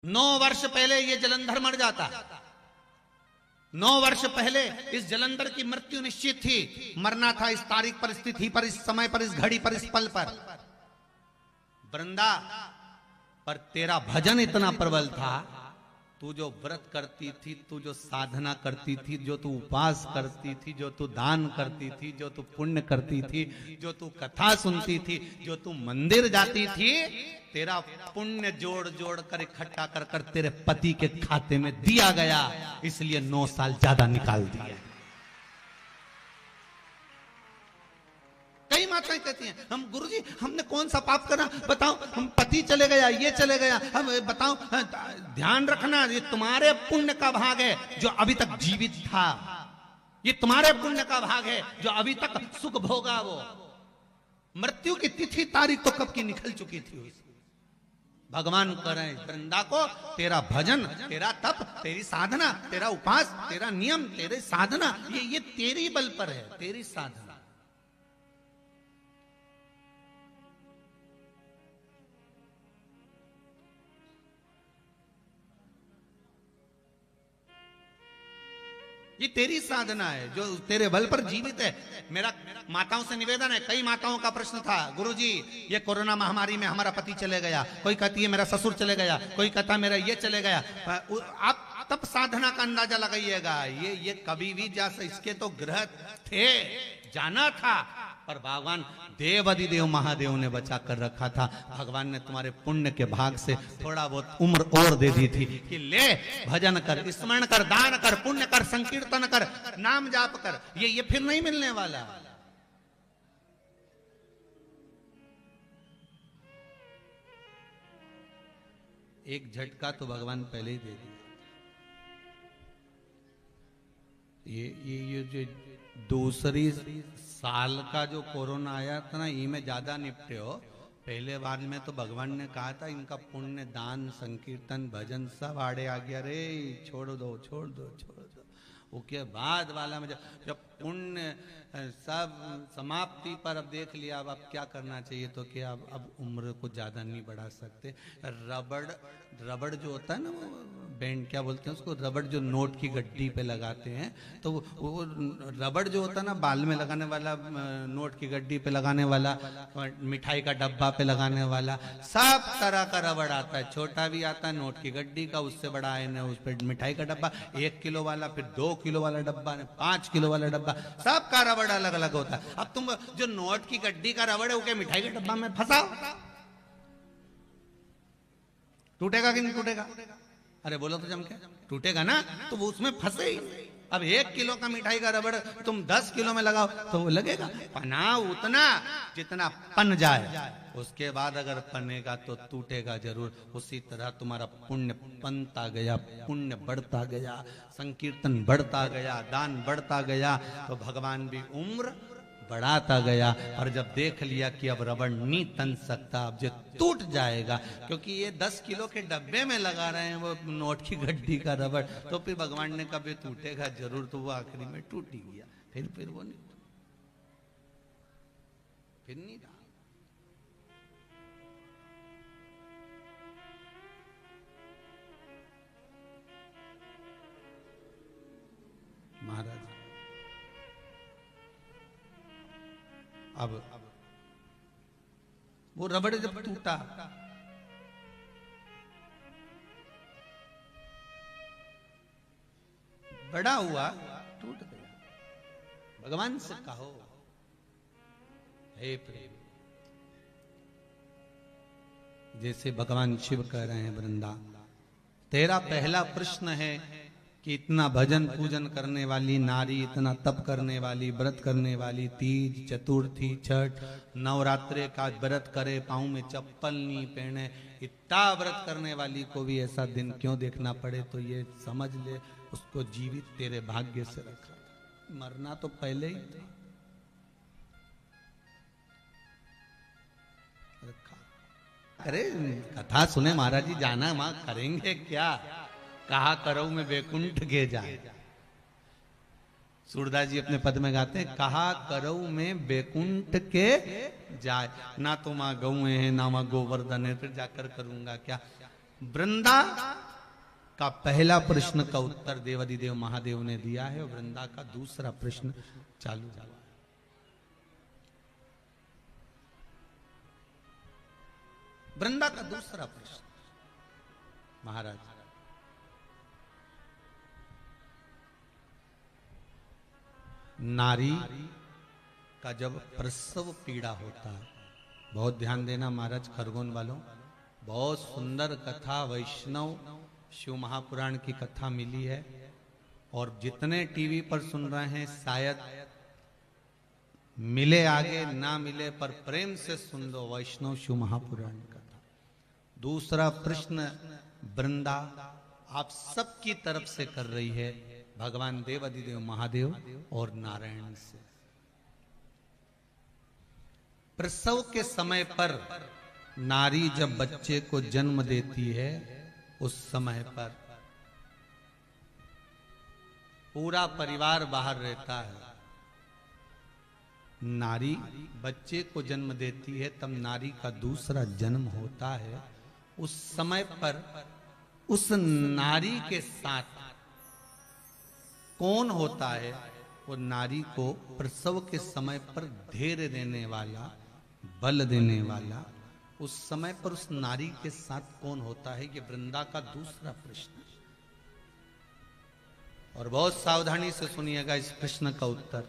9 वर्ष पहले ये जलंधर मर जाता। 9 वर्ष पहले इस जलंधर की मृत्यु निश्चित थी, मरना था इस तारीख पर, इस तिथि पर, इस समय पर, इस घड़ी पर, इस पल पर। वृंदा, पर तेरा भजन इतना प्रबल था, तू जो व्रत करती थी, तू जो साधना करती थी, जो तू उपवास करती थी, जो तू दान करती थी, जो तू पुण्य करती थी, जो तू कथा सुनती थी, जो तू मंदिर जाती थी, तेरा पुण्य जोड़ जोड़ कर इकट्ठा कर कर तेरे पति के खाते में दिया गया, इसलिए 9 साल ज्यादा निकाल दिया। कई माताएं कहती हैं, हम गुरुजी हमने कौन सा पाप करा बताओ, हम पति चले गया, ये चले गया, हम बताओ। ध्यान रखना, ये तुम्हारे पुण्य का भाग है जो अभी तक जीवित था, ये तुम्हारे पुण्य का भाग है जो अभी तक सुख भोगा। वो मृत्यु की तिथि तारीख तो कब की निकल चुकी थी। भगवान करें वृंदा को तेरा भजन, तेरा तप, तेरी साधना, तेरा उपास, तेरा नियम, तेरे साधना, ये तेरी बल पर है, तेरी साधना। ये तेरी साधना है जो तेरे बल पर जीवित है। मेरा माताओं से निवेदन है, कई माताओं का प्रश्न था, गुरुजी ये कोरोना महामारी में हमारा पति चले गया, कोई कहती है मेरा ससुर चले गया, कोई कहता मेरा ये चले गया। आप तब साधना का अंदाजा लगाइएगा, ये कभी भी जा, इसके तो ग्रह थे, जाना था, पर भगवान देव अधिदेव महादेव ने बचा कर रखा था। भगवान ने तुम्हारे पुण्य के भाग से थोड़ा बहुत उम्र और दे दी थी कि ले भजन कर, स्मरण कर, दान कर, पुण्य कर, संकीर्तन कर, नाम जाप कर, ये फिर नहीं मिलने वाला। एक झटका तो भगवान पहले ही दे दिया। ये जो दूसरी साल का जो कोरोना आया था ना, ये में ज्यादा निपटे हो। पहले बार में तो भगवान ने कहा था इनका पुण्य, दान, संकीर्तन, भजन सब आड़े आ गया, रे छोड़ दो छोड़ दो छोड़ दो। उसके बाद वाला में जब पुण्य सब समाप्ति पर अब देख लिया, अब क्या करना चाहिए, तो क्या अब उम्र को ज्यादा नहीं बढ़ा सकते। रबड़ जो होता है ना, वो बैंड क्या बोलते हैं उसको, रबड़ जो नोट की गड्डी पे लगाते हैं, तो वो रबड़ जो होता है ना, बाल में लगाने वाला, नोट की गड्डी पे लगाने वाला, मिठाई का डब्बा पे लगाने वाला, सब तरह का रबड़ आता है। छोटा भी आता है नोट की गड्डी का, उससे बड़ा है ना उस पर मिठाई का डब्बा, 1 किलो वाला, फिर 2 किलो वाला डब्बा, 5 किलो वाला डब्बा, सबका रबड़ अलग अलग होता है। अब तुम जो नोट की गड्डी का रबड़ है, वो क्या मिठाई के डब्बा में फंसाओ, टूटेगा कि नहीं टूटेगा? अरे बोलो तो जम के, टूटेगा ना, तो वो उसमें फंसे ही। अब 1 किलो का मिठाई का रबड़ तुम 10 किलो में लगाओ तो वो लगेगा, पना उतना जितना पन जाए, उसके बाद अगर पनेगा तो टूटेगा जरूर। उसी तरह तुम्हारा पुण्य पनता गया, पुण्य बढ़ता गया, संकीर्तन बढ़ता गया, दान बढ़ता गया, तो भगवान भी उम्र बढ़ाता गया। और जब देख लिया कि अब रबड़ नहीं तन सकता, अब जो टूट जाएगा, क्योंकि ये 10 किलो के डब्बे में लगा रहे हैं वो नोट की गड्डी का रबड़, तो फिर भगवान ने कभी टूटेगा जरूर, तो वो आखिरी में टूट ही गया। फिर वो नहीं, फिर नहीं रहा। महाराज अब वो रबड़ जब टूटा, बड़ा हुआ, टूट गया। भगवान से कहो, हे प्रेम, जैसे भगवान शिव कह रहे हैं, वृंदा तेरा पहला प्रश्न है कि इतना भजन पूजन करने वाली नारी, इतना तप करने वाली, व्रत करने वाली, तीज, चतुर्थी, छठ, नवरात्रे का व्रत करे, पाँव में चप्पल नहीं पहने, इतना व्रत करने वाली को भी ऐसा दिन क्यों देखना पड़े? तो ये समझ ले, उसको जीवित तेरे भाग्य से रखा था, मरना तो पहले ही था। अरे कथा सुने महाराज जी, जाना वहां करेंगे क्या? कहा करो में बैकुंठ के जाए, सूरदास जी अपने पद में गाते हैं, कहा करो में बैकुंठ के जाए, ना तो माँ गऊ है ना माँ गोवर्धन है, फिर जाकर करूंगा क्या? वृंदा का पहला प्रश्न का उत्तर देवादिदेव महादेव ने दिया है और वृंदा का दूसरा प्रश्न चालू हुआ। वृंदा का दूसरा प्रश्न, महाराज नारी का जब प्रसव पीड़ा होता है, बहुत ध्यान देना महाराज खरगोन वालों, बहुत सुंदर कथा वैष्णव शिव महापुराण की कथा मिली है और जितने टीवी पर सुन रहे हैं शायद मिले आगे ना मिले पर प्रेम से सुन लो वैष्णव शिव महापुराण कथा। दूसरा प्रश्न वृंदा आप सबकी तरफ से कर रही है भगवान देवादिदेव महादेव और नारायण से। प्रसव के समय पर नारी जब बच्चे को जन्म देती है उस समय पर पूरा परिवार बाहर रहता है। नारी बच्चे को जन्म देती है तब नारी का दूसरा जन्म होता है। उस समय पर उस नारी के साथ कौन होता है? वो नारी को प्रसव के समय पर धैर्य देने वाला, बल देने वाला, उस समय पर उस नारी के साथ कौन होता है? ये वृंदा का दूसरा प्रश्न है और बहुत सावधानी से सुनिएगा इस प्रश्न का उत्तर।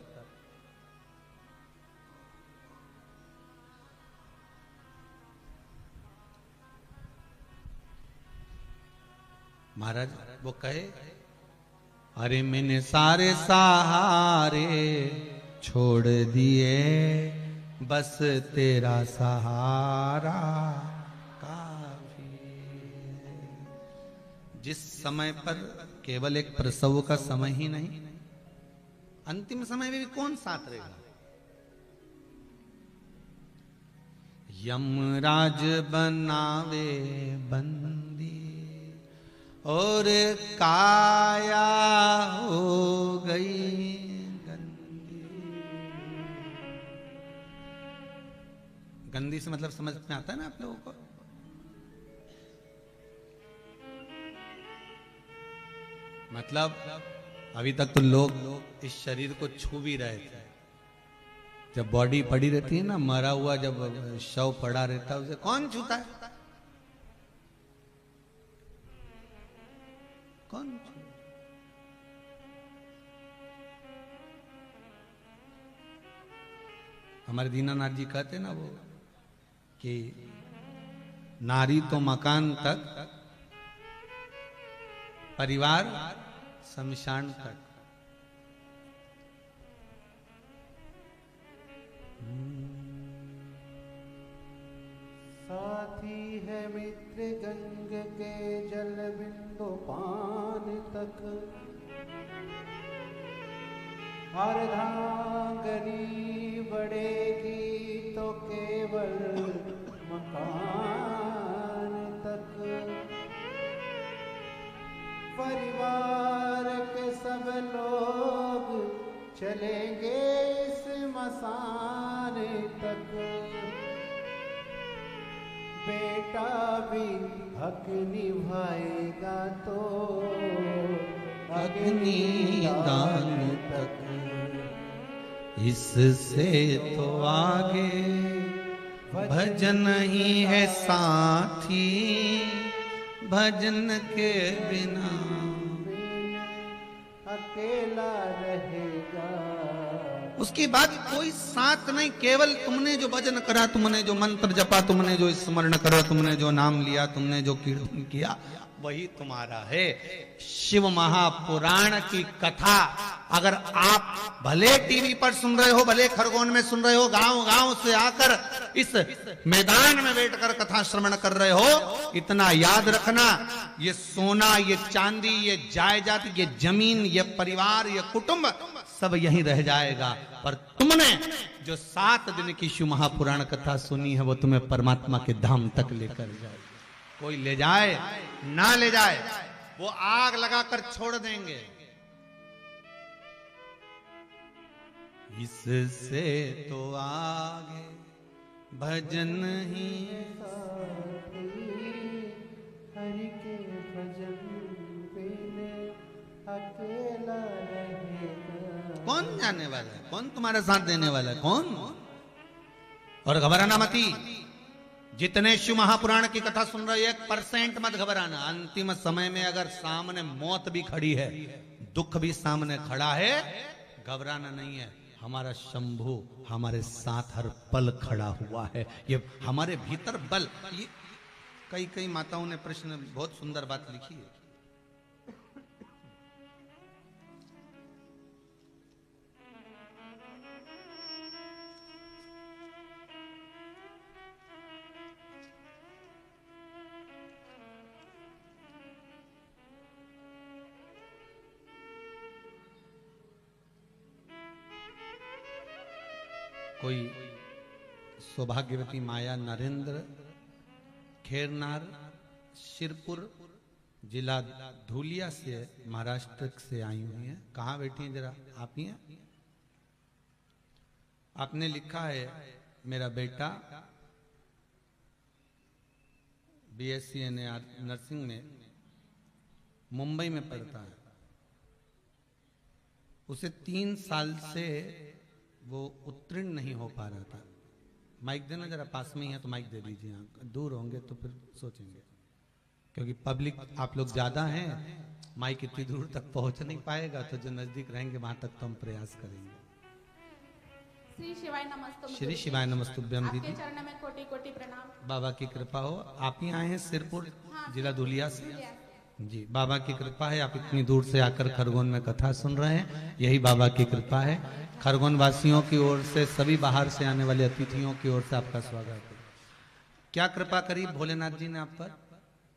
महाराज वो कहे, अरे मैंने सारे सहारे छोड़ दिए, बस तेरा सहारा काफी। जिस समय पर केवल एक प्रसव का समय ही नहीं, अंतिम समय में भी कौन साथ रहेगा? यमराज बनावे बंदी और काया हो गई गंदी। गंदी से मतलब समझ में आता है ना आप लोगों को? मतलब अभी तक तो लोग इस शरीर को छू भी रहे थे। जब बॉडी पड़ी रहती है ना, मरा हुआ जब शव पड़ा रहता है, उसे कौन छूता है? कौन? हमारे दीनानाथ जी कहते ना वो कि नारी तो मकान तक, परिवार शमशान तक। साथी है मित्र गंग के जल बिंदु पान तक, अर्धांगनी बढ़ेगी तो केवल मकान तक। परिवार के सब लोग चलेंगे इस मसान तक, बेटा भी हक निभाएगा तो अग्निदान तक। इससे तो आगे भजन ही है साथी, भजन के बिना अकेला रहेगा। उसके बाद कोई साथ नहीं, केवल तुमने जो भजन करा, तुमने जो मंत्र जपा, तुमने जो स्मरण करा, तुमने जो नाम लिया, तुमने जो कीर्तन किया, वही तुम्हारा है। शिव महापुराण की कथा अगर आप भले टीवी पर सुन रहे हो, भले खरगोन में सुन रहे हो, गांव गांव से आकर इस मैदान में बैठकर कथा श्रवण कर रहे हो, इतना याद रखना, ये सोना, ये चांदी, ये जायदाद, ये जमीन, ये परिवार, ये कुटुंब सब यहीं रह जाएगा, पर तुमने जो 7 दिन की शिव महापुराण कथा सुनी है वो तुम्हें परमात्मा के धाम तक लेकर जाए। कोई ले जाए ना ले जाए, वो आग लगाकर छोड़ देंगे। इससे तो आगे भजन ही हरि के भजन बिन अकेला रहेगा। कौन जाने वाला है, कौन तुम्हारे साथ देने वाला है, कौन? और घबराना मती, जितने शिव महापुराण की कथा सुन रहे हो 1% मत घबराना। अंतिम समय में अगर सामने मौत भी खड़ी है, दुख भी सामने खड़ा है, घबराना नहीं है। हमारा शंभु हमारे साथ हर पल खड़ा हुआ है। ये हमारे भीतर बल। ये कई कई माताओं ने प्रश्न बहुत सुंदर बात लिखी है। कोई सौभाग्यवती माया नरेंद्र खेरनार शिरपुर जिला धूलिया से महाराष्ट्र से आई हुई हैं। कहाँ बैठी हैं जरा आप ही हैं? आपने लिखा है मेरा बेटा BSc नर्सिंग में मुंबई में पढ़ता है। उसे 3 साल से वो उत्तीर्ण नहीं हो पा रहा था। माइक देना जरा, पास में ही है तो माइक दे दीजिए। आप दूर होंगे तो फिर सोचेंगे, क्योंकि पब्लिक आप लोग ज्यादा हैं, माइक इतनी दूर तक पहुंच नहीं पाएगा। तो जो नजदीक रहेंगे वहां तक तो हम प्रयास करेंगे। श्री शिवाय नमस्तुभ्यं। श्री शिवाय नमस्तुभ्यं आपके दीदी। चरण में कोटि कोटि प्रणाम। बाबा की कृपा हो। आप ही आए हैं सिरपुर जिला धुलिया से? धुलिया। जी, बाबा की कृपा है। आप इतनी दूर से आकर खरगोन में कथा सुन रहे हैं, यही बाबा की कृपा है। खरगोन वासियों की ओर से, सभी बाहर से आने वाले अतिथियों की ओर से आपका स्वागत है। क्या कृपा करी भोलेनाथ जी ने आप पर?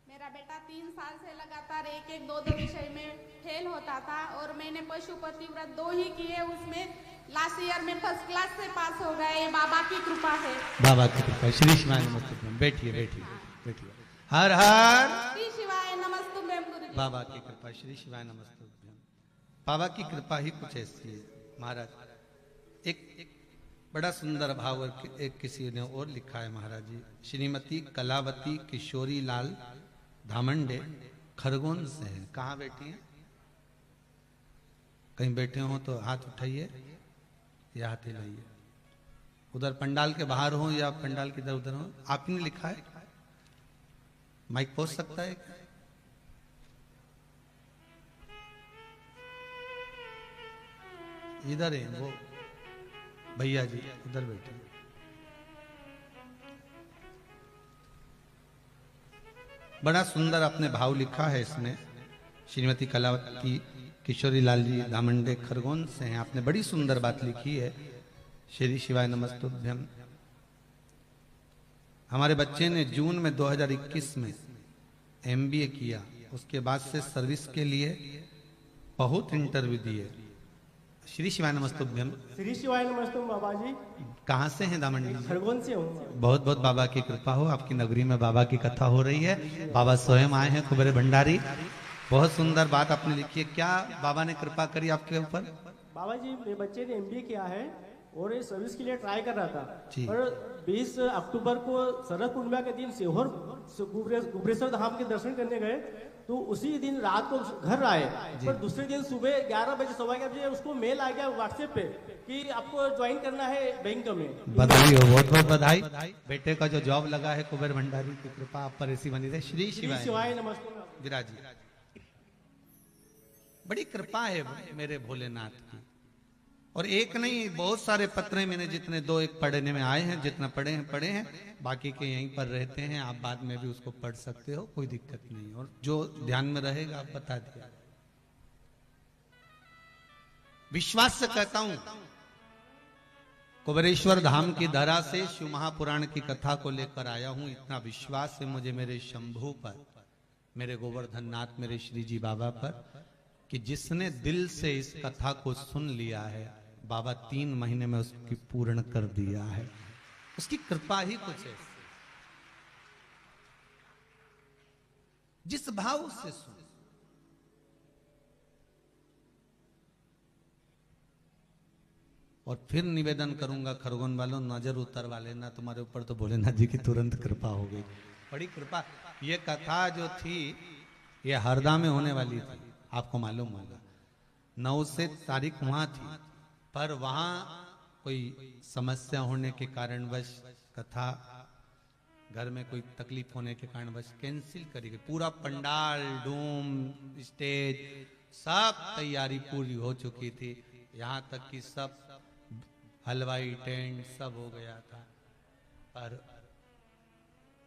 मेरा बेटा 3 साल से लगातार एक 2 विषय में फेल होता था और मैंने पशुपति व्रत 2 ही किए, उसमें लास्ट ईयर में फर्स्ट क्लास से पास हो गए। ये बाबा की कृपा है। बाबा की कृपा। श्री शिवाय नमस्तुभ्यं। बैठिए बैठिए बैठिए। हर हर श्री शिवाय नमस्तुभ्यं गुरुजी। बाबा की कृपा। श्री शिवाय नमस्तुभ्यं। बाबा की कृपा ही कुछ ऐसी है महाराज। एक बड़ा सुंदर भाव एक किसी ने और लिखा है महाराज जी। श्रीमती कलावती किशोरी लाल धामंडे खरगोन से हैं। कहाँ बैठी हैं? कहीं बैठे हो तो हाथ उठाइए या हाथ हिलाइए। उधर पंडाल के बाहर हो या पंडाल के इधर उधर हो। आपने लिखा है, माइक पहुंच सकता है? इधर है वो भैया जी, उधर बैठे। बड़ा सुंदर अपने भाव लिखा है इसमें। श्रीमती कलावती किशोरी लाल जी धामंडे खरगोन से हैं। आपने बड़ी सुंदर बात लिखी है। श्री शिवाय नमस्तुभ्यं। हमारे बच्चे ने जून में 2021 में MBA किया, उसके बाद से सर्विस के लिए बहुत इंटरव्यू दिए। श्री शिवाय नमस्तुभ्यं। श्री शिवाय नमस्तुभ्यं बाबा जी। कहाँ से हैं दामंडी? खरगोन से हूँ। बहुत बहुत बाबा की कृपा हो। आपकी नगरी में बाबा की कथा हो रही है। बाबा स्वयं आए हैं, कुबेर भंडारी। बहुत सुंदर बात आपने लिखी है। क्या बाबा ने कृपा करी आपके ऊपर? बाबा जी, मेरे बच्चे ने MBA किया है और ये सर्विस के लिए ट्राई कर रहा था। जी। पर 20 अक्टूबर को शरद पूर्णिमा के दिन सीहोर गुब्रेश्वर धाम के दर्शन करने गए, तो उसी दिन रात को घर आए। पर दूसरे दिन सुबह 11 बजे 11:15 बजे उसको मेल आ गया व्हाट्सएप पे कि आपको ज्वाइन करना है बैंक में। बधाई हो, बहुत बहुत बधाई। बेटे का जो जॉब लगा है, कुबेर भंडारी की कृपा आप पर ऐसी बनी रहे। श्री श्री शिवाय शिवाय नमस्तुभ्यं। विराजी। बड़ी कृपा है मेरे भोलेनाथ की। और एक नहीं, बहुत सारे पत्र मैंने जितने 2-1 पढ़ने में आए हैं, जितना पढ़े हैं, बाकी के यहीं पर रहते हैं। आप बाद में भी उसको पढ़ सकते हो, कोई दिक्कत नहीं। और जो ध्यान में रहेगा आप बता दिया। विश्वास से कहता हूं, कुबेरेश्वर धाम की धरा से शिव महापुराण की कथा को लेकर आया हूं। इतना विश्वास है मुझे मेरे शंभू पर, मेरे गोवर्धन नाथ, मेरे श्री जी बाबा पर, कि जिसने दिल से इस कथा को सुन लिया है, बाबा 3 महीने में उसकी पूर्ण कर दिया है। उसकी कृपा ही कुछ है। जिस भाव से सुन। और फिर निवेदन करूंगा, खरगोन वालों नजर उतरवा लेना, तुम्हारे ऊपर तो भोलेनाथ जी की तुरंत कृपा हो गई। बड़ी कृपा। ये कथा जो थी ये हरदा में होने वाली थी, आपको मालूम होगा। 9 से तारीख वहां थी, पर वहां कोई समस्या होने के कारणवश कथा घर में कोई तकलीफ होने के कारणवश कैंसिल करी गई। पूरा पंडाल, डूम, स्टेज सब तैयारी पूरी हो चुकी थी, यहाँ तक कि सब हलवाई टेंट सब हो गया था। पर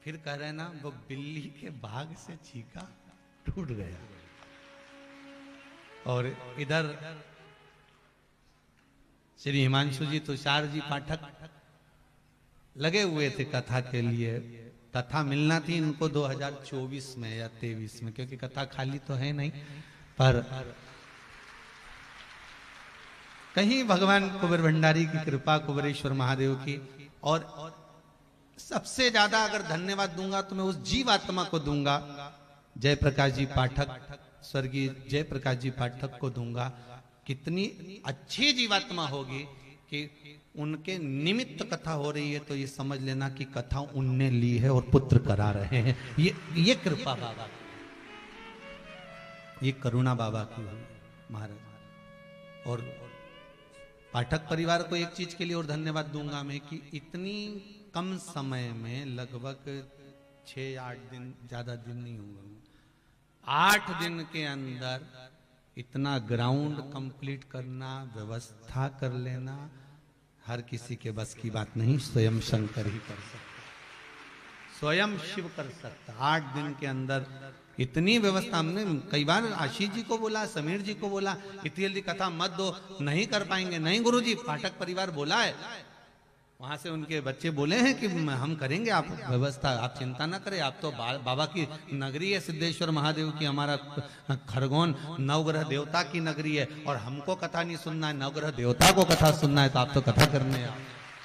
फिर कह रहे ना, वो बिल्ली के भाग से चीका टूट गया। और इधर श्री हिमांशु जी, तुषार जी पाठक लगे हुए थे कथा के लिए। कथा मिलना थी इनको 2024 में या 23 में, क्योंकि कथा खाली तो है नहीं। पर कहीं भगवान कुबेर भंडारी की कृपा, कुबेरेश्वर महादेव की। और सबसे ज्यादा अगर धन्यवाद दूंगा तो मैं उस जीवात्मा को दूंगा, जयप्रकाश जी पाठक, स्वर्गीय जयप्रकाश जी पाठक को दूंगा। कितनी अच्छी जीवात्मा होगी कि उनके निमित्त कथा हो रही है, तो ये समझ लेना कि कथा उनने ली है और पुत्र करा रहे हैं। ये कृपा बाबा, ये करुणा बाबा की महाराज। और पाठक परिवार को एक चीज के लिए और धन्यवाद दूंगा मैं, कि इतनी कम समय में लगभग 6-8 दिन, ज्यादा दिन नहीं होंगे, 8 दिन के अंदर इतना ग्राउंड कंप्लीट करना, व्यवस्था कर लेना, हर किसी के बस की बात नहीं। स्वयं शंकर ही कर सकता, स्वयं शिव कर सकता। 8 दिन के अंदर इतनी व्यवस्था। हमने कई बार आशीष जी को बोला, समीर जी को बोला, इतनी जल्दी कथा मत दो, नहीं कर पाएंगे। नहीं गुरुजी, पाठक परिवार बोला है, वहां से उनके बच्चे बोले हैं कि हम करेंगे, आप व्यवस्था, आप चिंता ना करें। आप तो बाबा की नगरी है सिद्धेश्वर महादेव की, हमारा खरगोन नवग्रह देवता की नगरी है, और हमको कथा नहीं सुनना है, नवग्रह देवता को कथा सुनना है। तो आप तो कथा करने हैं,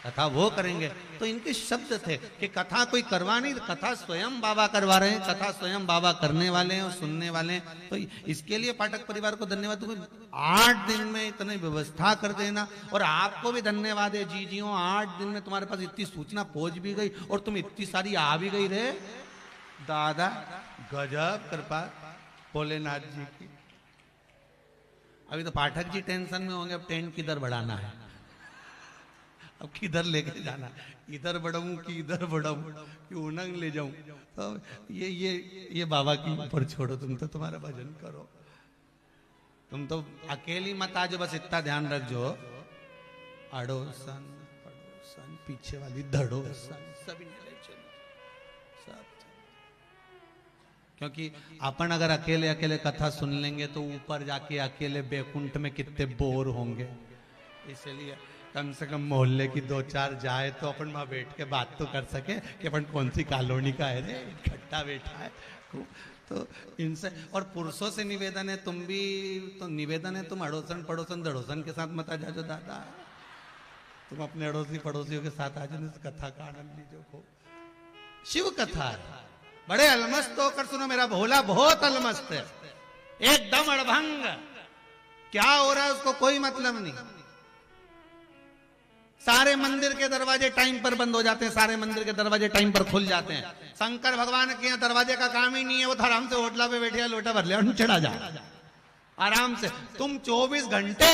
कथा वो करेंगे। तो इनके शब्द थे कि कथा कोई करवा नहीं, कथा स्वयं बाबा करवा रहे हैं, कथा स्वयं बाबा करने वाले हैं और सुनने वाले हैं। तो इसके लिए पाठक परिवार को धन्यवाद दूंगा। 8 दिन में इतनी व्यवस्था कर देना, और आपको भी धन्यवाद है जीजियों, 8 दिन में तुम्हारे पास इतनी सूचना पहुंच भी गई और तुम इतनी सारी आ भी गई रे दादा। गजब कृपा भोलेनाथ जी की। अभी तो पाठक जी टेंशन में होंगे, अब टेंट किधर बढ़ाना है, अब किधर लेके जाना, इधर बढ़ाऊं कि इधर बढ़ाऊं कि उनंग ले जाऊं। तो ये बाबा की ऊपर छोड़ो, तुम तो तुम्हारा भजन करो। तुम तो अकेली मत आजो, बस इतना ध्यान रखो, अड़ोसन पड़ोसन पीछे वाली धड़ोसन सभी ले चलो सब। क्योंकि अपन अगर अकेले अकेले कथा सुन लेंगे तो ऊपर जाके अकेले बैकुंठ में कितने बोर होंगे। इसलिए कम से कम मोहल्ले की 2-4 जाए तो अपन वहां बैठ के बात तो कर सके कि अपन कौन सी कॉलोनी का है रे, इकट्ठा बैठा है। तो इनसे और पुरुषों से निवेदन है, तुम भी तो निवेदन है, तुम अड़ोसन पड़ोसन दड़ोसन के साथ मत आ जाओ दादा, तुम अपने अड़ोसी पड़ोसियों के साथ आ जाओ, कथा का आनंद लीजिए। खूब शिव कथा है, बड़े अलमस्त होकर सुनो। मेरा भोला बहुत अलमस्त है, एकदम अड़भंग, क्या हो रहा है उसको कोई मतलब नहीं। सारे मंदिर के दरवाजे टाइम पर बंद हो जाते हैं, सारे मंदिर के दरवाजे टाइम पर खुल जाते हैं। शंकर भगवान के यहाँ दरवाजे का काम ही नहीं है, वो आराम से होटला पे बैठे लोटा भर लिया चढ़ा जा आराम से। तुम 24 घंटे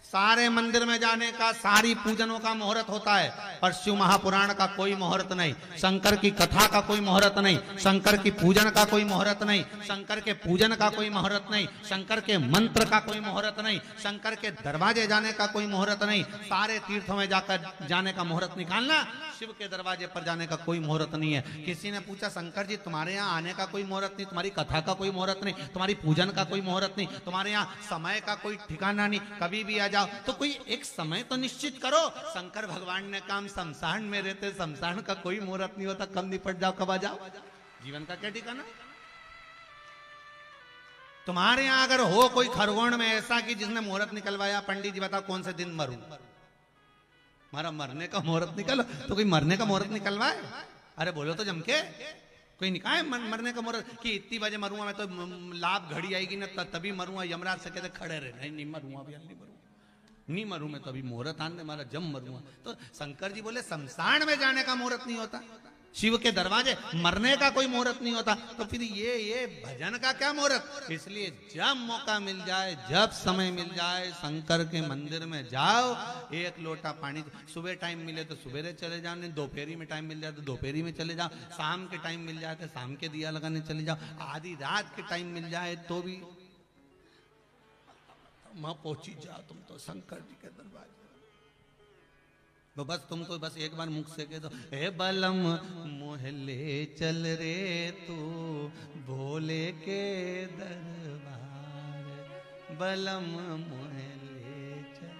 सारे मंदिर में जाने का, सारी पूजनों का मुहूर्त होता है, पर शिव महापुराण का कोई मुहूर्त नहीं, शंकर की कथा का कोई मुहूर्त नहीं, शंकर की पूजन का कोई मुहूर्त नहीं, शंकर के पूजन का कोई मुहूर्त नहीं, शंकर के मंत्र का कोई मुहूर्त नहीं, शंकर के दरवाजे जाने का कोई मुहूर्त नहीं। सारे तीर्थों में जाकर जाने का मुहूर्त निकालना, शिव के दरवाजे पर जाने का कोई मुहूर्त नहीं है। किसी ने पूछा शंकर जी तुम्हारे यहाँ आने का कोई मुहूर्त नहीं, तुम्हारी कथा का कोई मुहूर्त नहीं, तुम्हारी पूजन का कोई मुहूर्त नहीं, तुम्हारे यहाँ समय का कोई ठिकाना नहीं, कभी भी आ जाओ। तो कोई एक समय तो निश्चित करो। शंकर भगवान ने काम शमशान में रहते, शमशान का कोई मुहूर्त नहीं होता, कब निपट जाओ कब आ जाओ, जीवन का क्या ठिकाना। तुम्हारे यहाँ अगर हो कोई खरगोन में ऐसा कि जिसने मुहूर्त निकलवाया, पंडित जी बताओ कौन से दिन मरूं, हमारा मरने का मुहूर्त निकल, तो कोई मरने का मुहूर्त निकलवाए? अरे बोलो तो जम के, कोई निकाय मरने का मुहूर्त कि इतनी बजे मरूंगा मैं, तो लाभ घड़ी आएगी ना तभी मरूंगा। यमराज से कहते खड़े रहे, नहीं मरूंगा अभी, नहीं मरूंगा, नहीं मरूं मैं तो अभी मुहूर्त आने मारा जब मरूंगा। तो शंकर जी बोले शमशान में जाने का मुहूर्त नहीं होता, शिव के दरवाजे मरने का कोई मुहूर्त नहीं होता, तो फिर ये भजन का क्या मुहूर्त। इसलिए जब मौका मिल जाए, जब समय मिल जाए, शंकर के मंदिर में जाओ, एक लोटा पानी, सुबह टाइम मिले तो सुबह चले जाओ, नहीं दोपहरी में टाइम मिल जाए तो दोपहरी में चले जाओ, शाम के टाइम मिल जाए तो शाम के दिया लगाने चले जाओ, आधी रात के टाइम मिल जाए तो भी वहां पहुंची जाओ तुम तो शंकर जी के दरबार। तो बस तुमको बस एक बार मुख से कह दो, हे बलम मोहल्ले चल रे तू भोले के दरबार, बलम मोहल्ले चल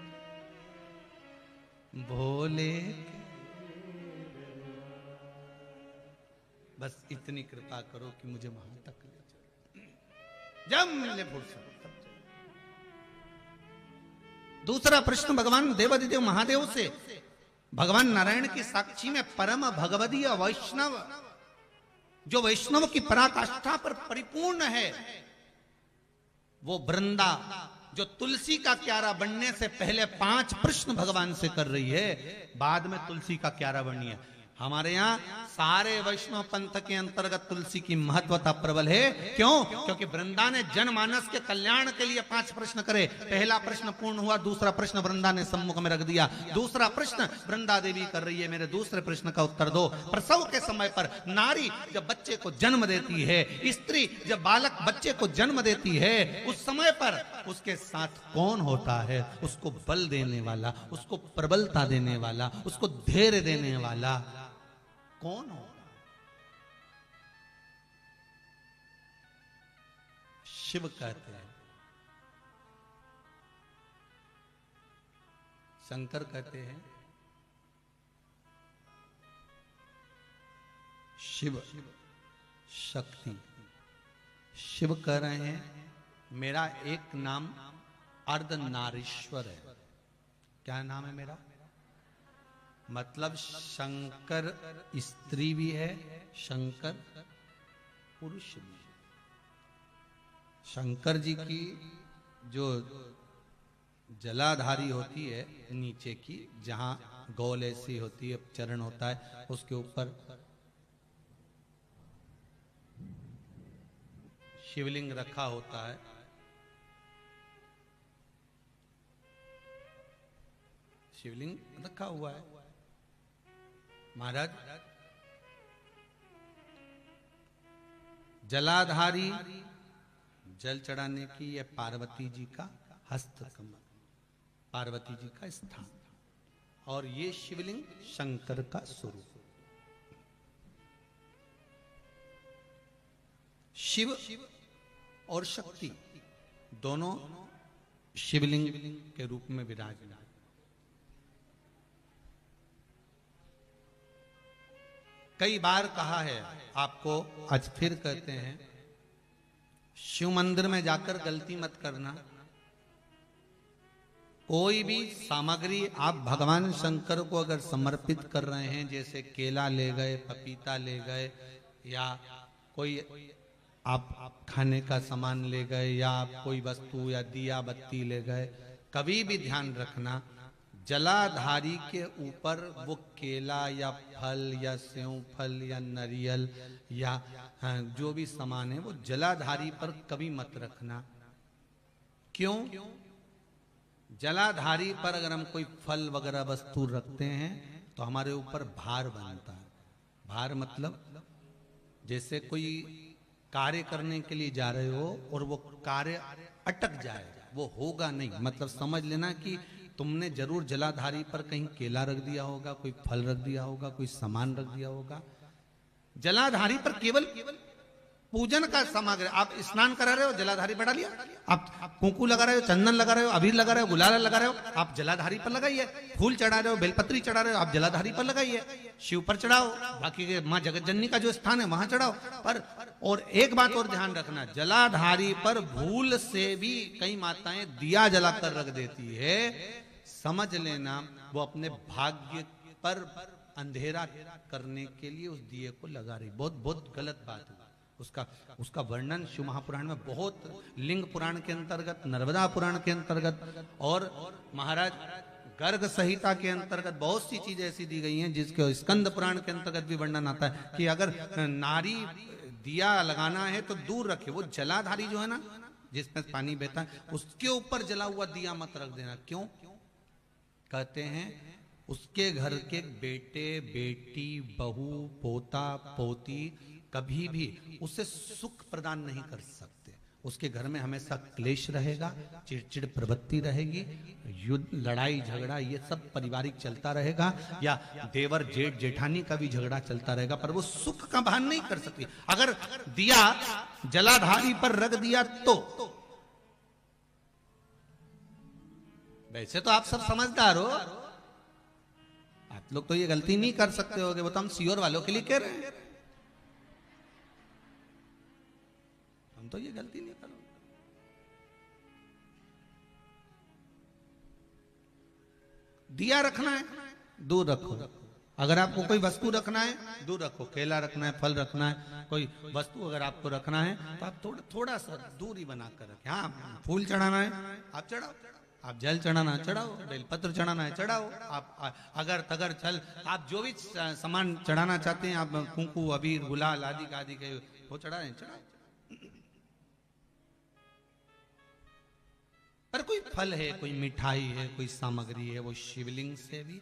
भोले के। बस इतनी कृपा करो कि मुझे वहां तक ले चलो, जब मिले फुर्सत तब चलो। दूसरा प्रश्न भगवान देवादिदेव महादेव से, भगवान नारायण की साक्षी में परम भगवदीय वैष्णव, जो वैष्णव की पराकाष्ठा पर परिपूर्ण है, वो वृंदा जो तुलसी का क्यारा बनने से पहले 5 प्रश्न भगवान से कर रही है, बाद में तुलसी का क्यारा बनी है। हमारे यहाँ सारे वैष्णव पंथ के अंतर्गत तुलसी की महत्वता प्रबल है। क्यों? क्योंकि वृंदा ने जनमानस के कल्याण के लिए 5 प्रश्न करे। पहला प्रश्न पूर्ण हुआ, दूसरा प्रश्न वृंदा ने सम्मुख में रख दिया। दूसरा प्रश्न वृंदा देवी कर रही है, मेरे दूसरे प्रश्न का उत्तर दो। प्रसव के समय पर नारी जब बच्चे को जन्म देती है, स्त्री जब बालक बच्चे को जन्म देती है, उस समय पर उसके साथ कौन होता है? उसको बल देने वाला, उसको प्रबलता देने वाला, उसको धैर्य देने वाला कौन हो? शिव कहते हैं। शंकर कहते हैं शिव शक्ति। शिव कह रहे हैं मेरा एक नाम अर्धनारीश्वर है। क्या नाम है मेरा? मतलब शंकर स्त्री भी है, शंकर पुरुष भी है। शंकर जी की जो जलाधारी होती है नीचे की, जहां गौल ऐसी होती है, चरण होता है, उसके ऊपर शिवलिंग रखा होता है। शिवलिंग रखा हुआ है। महाराज जलाधारी जल चढ़ाने की यह पार्वती जी का हस्त कमल, पार्वती जी का स्थान, और ये शिवलिंग शंकर का स्वरूप। शिव और शक्ति दोनों शिवलिंग के रूप में विराजमान। कई बार कहा है आपको, आज फिर कहते हैं, शिव मंदिर में जाकर गलती मत करना। कोई भी सामग्री आप भगवान शंकर को अगर समर्पित कर रहे हैं, जैसे केला ले गए, पपीता ले गए, या कोई आप खाने का सामान ले गए, या आप कोई वस्तु या दिया बत्ती ले गए, कभी भी ध्यान रखना जलाधारी के ऊपर वो केला या फल या सेव फल या नारियल या जो भी सामान है वो जलाधारी पर कभी मत रखना। क्यों? जलाधारी पर अगर हम कोई फल वगैरह वस्तु रखते हैं तो हमारे ऊपर भार बनता है। भार मतलब जैसे कोई कार्य करने के लिए जा रहे हो और वो कार्य अटक जाए, वो होगा नहीं, मतलब समझ लेना कि तुमने जरूर जलाधारी पर कहीं केला रख दिया होगा, कोई फल रख दिया होगा, कोई सामान रख दिया होगा। जलाधारी पर केवल पूजन का सामग्री, आप स्नान करा रहे हो जलाधारी बढ़ा लिया, आप कुंकू लगा रहे हो, चंदन लगा रहे हो, अबीर लगा रहे हो, गुलाल लगा रहे हो, आप जलाधारी पर लगाइए। फूल चढ़ा रहे हो, बेलपत्री चढ़ा रहे हो, आप जलाधारी पर लगाइए। शिव पर चढ़ाओ, बाकी के माँ जगत जननी का जो स्थान है वहां चढ़ाओ। पर और एक बात और ध्यान रखना, जलाधारी पर भूल से भी कई माताएं दिया जलाकर रख देती है, समझ लेना वो अपने भाग्य पर अंधेरा करने के लिए उस दिए को लगा रही। बहुत बहुत गलत बात है। उसका वर्णन शिव महापुराण में बहुत, लिंग पुराण के अंतर्गत, नर्मदा पुराण के अंतर्गत, और महाराज गर्ग संहिता के अंतर्गत बहुत सी चीजें ऐसी दी गई हैं जिसके स्कंद पुराण के अंतर्गत भी वर्णन आता है कि अगर नारी दिया लगाना है तो दूर रखे, वो जलाधारी जो है ना जिसमें पानी बहता है उसके ऊपर जला हुआ दिया मत रख देना। क्यों? कहते हैं उसके घर के बेटे बेटी बहू पोता पोती कभी भी उसे सुख प्रदान नहीं कर सकते। उसके घर में हमेशा क्लेश रहेगा, चिड़चिड़ प्रवृत्ति रहेगी, युद्ध लड़ाई झगड़ा ये सब पारिवारिक चलता रहेगा, या देवर जेठ जेठानी का भी झगड़ा चलता रहेगा, पर वो सुख का भान नहीं कर सकती। अगर दिया जलाधारी पर रख दिया तो वैसे तो आप सब समझदार हो, आप लोग तो ये गलती नहीं कर सकते होगे, वो तो हम सीओर वालों के लिए कह रहे हैं, हम तो ये गलती नहीं करो। दिया रखना है दूर रखो, अगर आपको कोई वस्तु रखना है दूर रखो, केला रखना है, फल रखना है, कोई वस्तु अगर आपको रखना है तो आप थोड़ा सा दूरी बनाकर रखें। हाँ, फूल चढ़ाना है आप चढ़ाओ, आप जल चढ़ाना है चढ़ाओ, बेलपत्र चढ़ाना है चढ़ाओ, आप अगर तगर चल आप जो भी सामान चढ़ाना चाहते हैं, आप कुंकू अबीर गुलाल आदि के वो चढ़ाए चढ़ाओ। पर कोई फल है, कोई मिठाई है, कोई सामग्री है, वो शिवलिंग से भी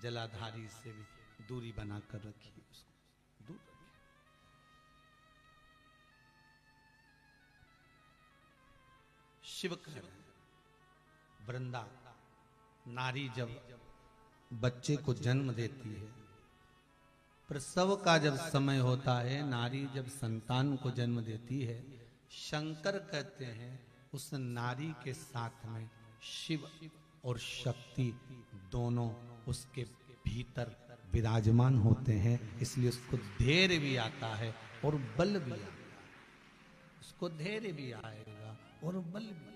जलाधारी से भी दूरी बनाकर रखिए, उसको दूर रखिए। शिव वृंदा नारी जब बच्चे को जन्म देती है, प्रसव का जब समय होता है, नारी जब संतान को जन्म देती है, शंकर कहते हैं उस नारी के साथ में शिव और शक्ति दोनों उसके भीतर विराजमान होते हैं, इसलिए उसको धैर्य भी आता है और बल भी आता है, उसको धैर्य भी आएगा और बल भी आएगा।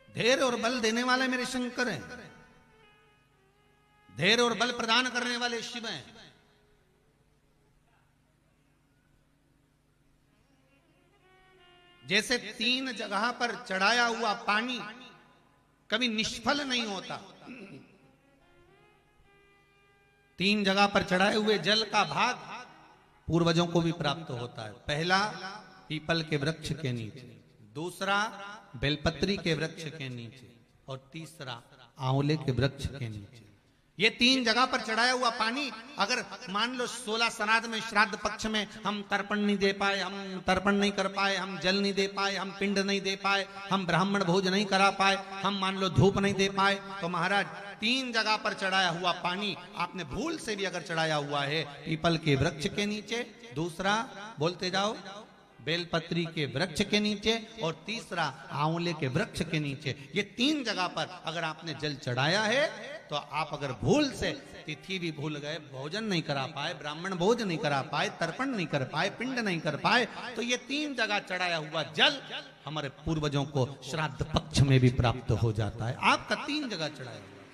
धैर्य और बल देने वाले मेरे शंकर हैं, धैर्य और बल प्रदान करने वाले शिव हैं। जैसे 3 जगह पर चढ़ाया हुआ पानी कभी निष्फल नहीं होता, 3 जगह पर चढ़ाए हुए जल का भाग पूर्वजों को भी प्राप्त होता है। पहला पीपल के वृक्ष के नीचे, दूसरा बेलपत्री के वृक्ष के नीचे और तीसरा आंवले के वृक्ष के नीचे। ये 3 जगह पर चढ़ाया हुआ पानी अगर मान लो 16 श्राद्ध में श्राद्ध पक्ष में हम तर्पण नहीं दे पाए, हम तर्पण नहीं कर पाए, हम जल नहीं दे पाए, हम पिंड नहीं दे पाए, हम ब्राह्मण भोज नहीं करा पाए, हम मान लो धूप नहीं दे पाए, तो महाराज 3 जगह पर चढ़ाया हुआ पानी आपने भूल से भी अगर चढ़ाया हुआ है पीपल के वृक्ष के नीचे, दूसरा बोलते जाओ बेलपत्री के वृक्ष के नीचे और तीसरा आंवले के वृक्ष के नीचे, ये 3 जगह पर अगर आपने जल चढ़ाया है तो आप अगर भूल से तिथि भी भूल गए, भोजन नहीं करा पाए, ब्राह्मण भोज नहीं करा पाए, तर्पण नहीं कर पाए, पिंड नहीं कर पाए, तो ये 3 जगह चढ़ाया हुआ जल हमारे पूर्वजों को श्राद्ध पक्ष में भी प्राप्त हो जाता है। आपका 3 जगह चढ़ाया हुआ,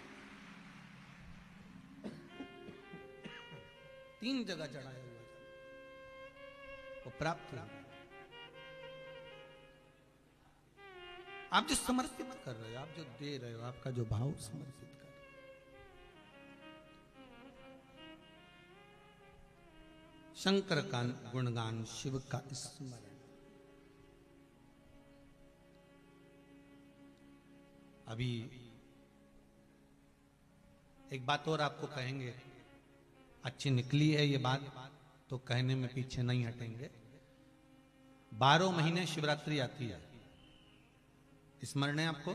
3 जगह चढ़ाया हुआ वो प्राप्त हो। आप जो समर्पित कर रहे हो, आप जो दे रहे हो, आपका जो भाव समर्पित कर रहे हो। शंकर का गुणगान, शिव का स्मरण। अभी एक बात और आपको कहेंगे, अच्छी निकली है ये बात तो कहने में पीछे नहीं हटेंगे। 12 महीने शिवरात्रि आती है, स्मरण है आपको?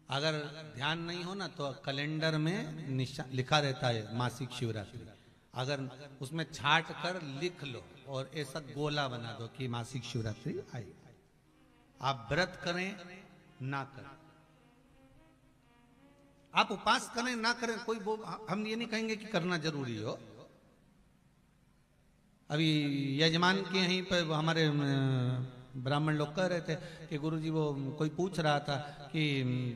अगर ध्यान नहीं हो ना तो कैलेंडर में लिखा रहता है मासिक शिवरात्रि, अगर उसमें छाट कर लिख लो और ऐसा गोला बना दो कि मासिक शिवरात्रि आई। आप व्रत करें ना करें, आप उपास करें ना करें, कोई वो हम ये नहीं कहेंगे कि करना जरूरी हो। अभी यजमान के यहीं पर हमारे ब्राह्मण लोग कह रहे थे कि गुरुजी वो कोई पूछ रहा था कि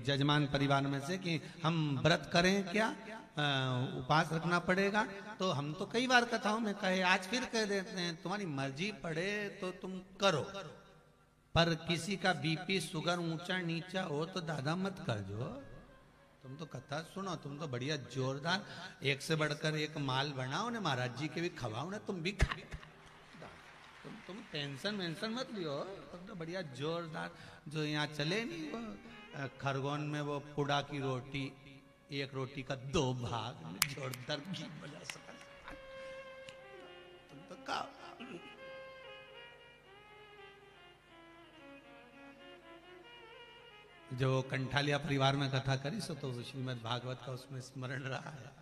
यजमान परिवार में से कि हम व्रत करें क्या, उपवास रखना पड़ेगा। तो हम तो कई बार कथाओं में कहे, आज फिर कह देते हैं, तुम्हारी मर्जी पड़े तो तुम करो, पर किसी का बीपी शुगर ऊंचा नीचा हो तो दादा मत कर जो। तुम तो कथा सुनो, तुम तो बढ़िया जोरदार एक से बढ़कर एक माल बनाओ ने, महाराज जी के भी खवाओ ने, तुम भी खाए। तुम टेंशन वेंशन मत लियो, तुम तो बढ़िया जोरदार जो यहाँ चले नहीं, वो खरगोन में वो पुड़ा की रोटी, एक रोटी का 2 भाग में जोरदार घी बजा सका, तुम तो खाओ। जो कंठालिया परिवार में कथा करी सो तो श्रीमद् भागवत का उसमें स्मरण रहा है।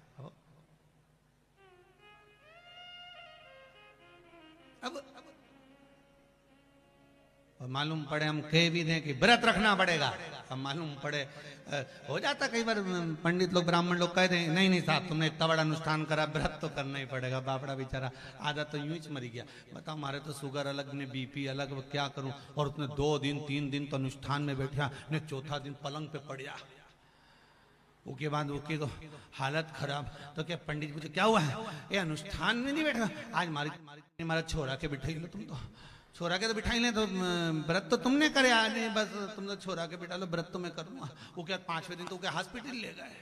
अब मालूम पड़े हम कह भी दें कि व्रत रखना पड़ेगा, अब मालूम पड़े हो जाता कई बार पंडित लोग ब्राह्मण लोग कहते हैं नहीं नहीं साहब तुमने इतना बड़ा अनुष्ठान करा, व्रत तो करना ही पड़ेगा। बापड़ा बेचारा आधा तो यूं ही मरी गया। बताओ हमारे तो शुगर अलग ने बीपी अलग, वो क्या करूं। और उसने 2 दिन 3 दिन तो अनुष्ठान में बैठा ने, चौथा दिन पलंग पे पड़ गया। उसके बाद उसकी तो हालत खराब। तो क्या पंडित पूछे क्या हुआ है? ये अनुष्ठान में नहीं बैठा, आज हमारा छोरा के बिठाई लो, तुम तो छोरा के तो बिठाई ले, तो व्रत तो तुमने करे आज, बस तुम तो छोरा के बिठा लो, व्रत तो मैं करूंगा। वो क्या 5वें दिन तो क्या हॉस्पिटल ले गए।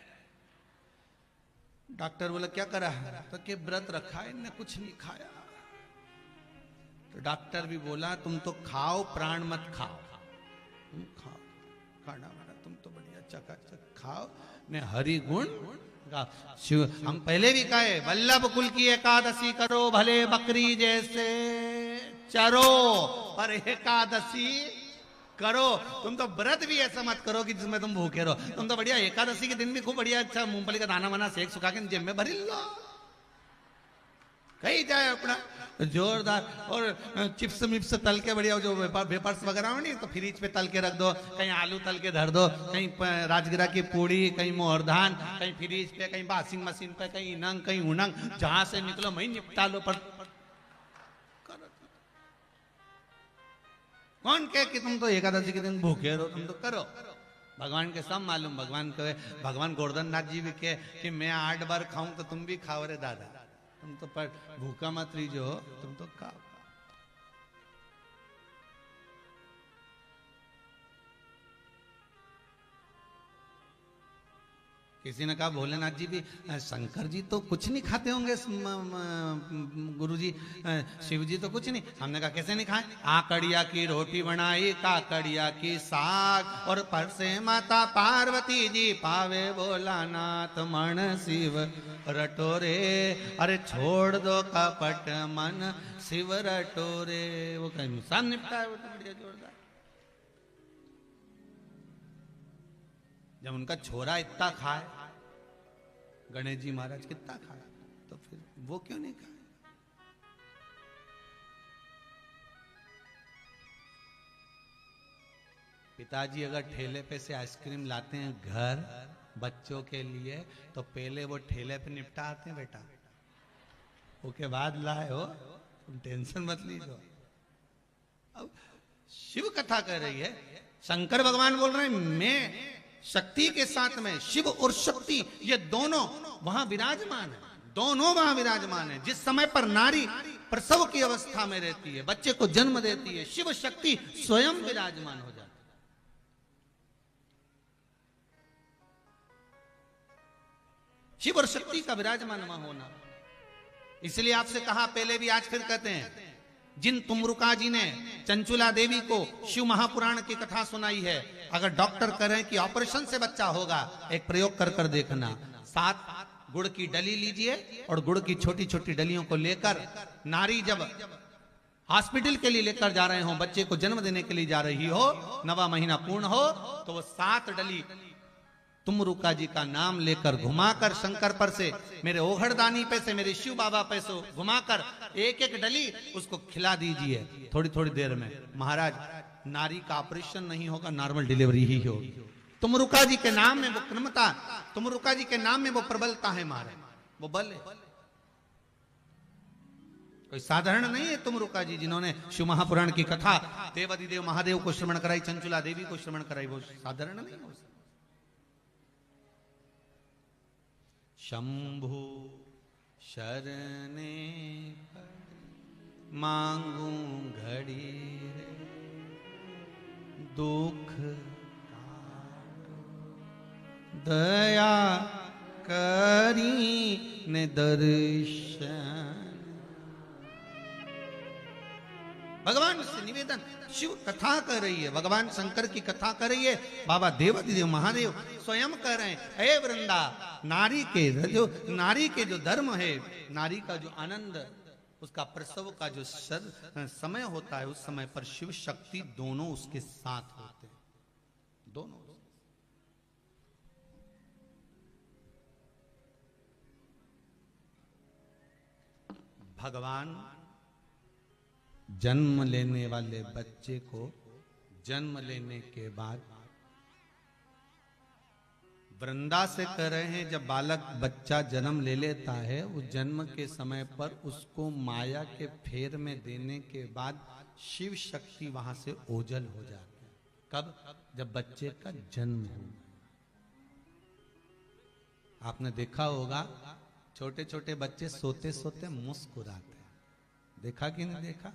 डॉक्टर बोला क्या करा है? तो क्या व्रत रखा है, इनने कुछ नहीं खाया। तो डॉक्टर भी बोला तुम तो खाओ, प्राण मत खाओ, तुम खाओ खाना वाना, तुम तो बढ़िया चकाचक खाओ ने हरि गुण शिव। हम पहले भी कहे वल्लभ कुल की एकादशी करो, भले बकरी जैसे चरो, पर एकादशी करो। तुम तो व्रत भी ऐसा मत करो कि जिसमें तुम भूखे रहो। तुम तो बढ़िया एकादशी के दिन भी खूब बढ़िया अच्छा मूंगफली का दाना वाना सेक सुखा के जेब में भरी लो, कहीं जाए अपना जोरदार। और चिप्स मिप्स तल के बढ़िया जो वेपर्स वगैरह हो नहीं तो फ्रिज पे तल के रख दो, कहीं आलू तल के धर दो, कहीं राजगिरा की पूड़ी, कहीं मोहरधान, कहीं फ्रिज पे, कहीं वॉशिंग मशीन पे, कहीं इनंग कहीं उनंग, जहां से निकलो वहीं निपटा लो। पर कौन कहे कि तुम तो एकादशी के दिन भूखे रहो, तुम तो करो। भगवान के सब मालूम। भगवान गोवर्धन नाथ जी भी कहे कि मैं 8 बार खाऊं तो तुम भी खाओ रे दादा, तुम तो पर भूखा मत रहिजो, तुम तो खाओ। किसी ने कहा भोलेनाथ जी भी, शंकर जी तो कुछ नहीं खाते होंगे, गुरु जी शिव जी तो कुछ नहीं। हमने कहा कैसे नहीं खाए? आकड़िया की रोटी बनाई, काकड़िया की साग, और पर से माता पार्वती जी पावे भोलानाथ मन शिव रटोरे। अरे छोड़ दो कपट मन शिव रटोरे। वो कहीं नुकसान निपटा है, वो तो बढ़िया जोरदार। जब उनका छोरा इतना खाए, गणेश जी महाराज कितना खाया, तो फिर वो क्यों नहीं खाए? पिताजी अगर ठेले पे से आइसक्रीम लाते हैं घर बच्चों के लिए, तो पहले वो ठेले पे निपटा आते हैं बेटा, उसके बाद लाए हो, तुम टेंशन मत लीजिए। अब शिव कथा कह रही है, शंकर भगवान बोल रहे हैं मैं शक्ति के साथ में, शिव और शक्ति ये दोनों वहां विराजमान है, दोनों वहां विराजमान है। जिस समय पर नारी प्रसव की अवस्था में रहती है, बच्चे को जन्म देती है, शिव शक्ति स्वयं विराजमान हो जाती है। शिव और शक्ति का विराजमान वहां होना, इसलिए आपसे कहा पहले भी, आज फिर कहते हैं, जिन तुमरुका जी ने चंचुला देवी को शिव महापुराण की कथा सुनाई है, अगर डॉक्टर करें कि ऑपरेशन से बच्चा होगा, एक प्रयोग कर कर देखना। 7 गुड़ की डली लीजिए और गुड़ की छोटी छोटी डलियों को लेकर नारी जब हॉस्पिटल के लिए लेकर जा रहे हो, बच्चे को जन्म देने के लिए जा रही हो, 9वां महीना पूर्ण हो, तो वो 7 डली तुमरुका जी का नाम लेकर घुमाकर शंकर पर से, मेरे ओघड़दानी पे से, मेरे शिव बाबा पे से घुमाकर एक एक डली उसको खिला दीजिए। थोड़ी थोड़ी देर में महाराज नारी का ऑपरेशन नहीं होगा, नॉर्मल डिलीवरी ही होगी। तुमरुका जी के नाम में वो क्रमता, तुमरुका जी के नाम में वो प्रबलता है महाराज, वो बल है, कोई साधारण नहीं है। तुमरुका जी जिन्होंने शिव महापुराण की कथा देवादिदेव महादेव को श्रवण कराई, चंचुला देवी को श्रवण कराई, वो साधारण नहीं है। शंभु शरणे मांगू घड़ी रे दुख दया करी ने दर्शन। भगवान से निवेदन, शिव कथा कर रही है, भगवान शंकर की कथा कर रही है, बाबा देवाधिदेव महादेव स्वयं कर रहे हैं, हे वृंदा, नारी के जो धर्म है, नारी का जो आनंद, उसका प्रसव का जो समय होता है, उस समय पर शिव शक्ति दोनों उसके साथ होते हैं, दोनों। भगवान जन्म लेने वाले बच्चे को जन्म लेने के बाद वृंदा से कह रहे हैं, जब बालक बच्चा जन्म ले लेता है, उस जन्म के समय पर उसको माया के फेर में देने के बाद शिव शक्ति वहां से ओझल हो जाती है। कब? जब बच्चे का जन्म हो। आपने देखा होगा छोटे छोटे बच्चे सोते सोते मुस्कुराते हैं, देखा कि नहीं देखा?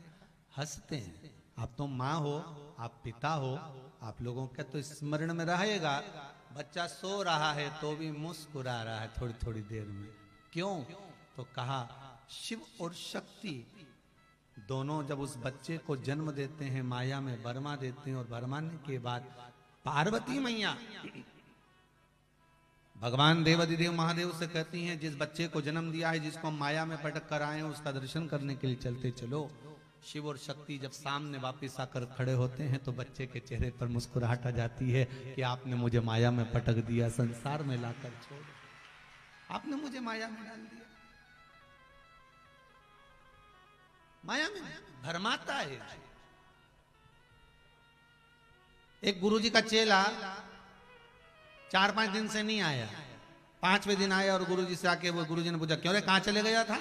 हंसते हैं। आप तो माँ हो, आप पिता हो, आप लोगों का तो स्मरण में रहेगा, बच्चा सो रहा है तो भी मुस्कुरा रहा है थोड़ी थोड़ी देर में। क्यों? तो कहा शिव और शक्ति दोनों जब उस बच्चे को जन्म देते हैं, माया में बरमा देते हैं, और बरमाने के बाद पार्वती मैया भगवान देवाधिदेव महादेव से कहती हैं, जिस बच्चे को जन्म दिया है, जिसको हम माया में पटक कर आए हैं, उसका दर्शन करने के लिए चलते चलो। शिव और शक्ति जब सामने वापस आकर खड़े होते हैं तो बच्चे के चेहरे पर मुस्कुराहट आ जाती है कि आपने मुझे माया में पटक दिया, संसार में लाकर छोड़, आपने मुझे माया में डाल दिया। माया में भरमाता है। एक गुरुजी का चेला 4-5 दिन से नहीं आया, 5वें दिन आया और गुरुजी से आके वो गुरुजी ने पूछा, क्यों रे, कहां चले गया था,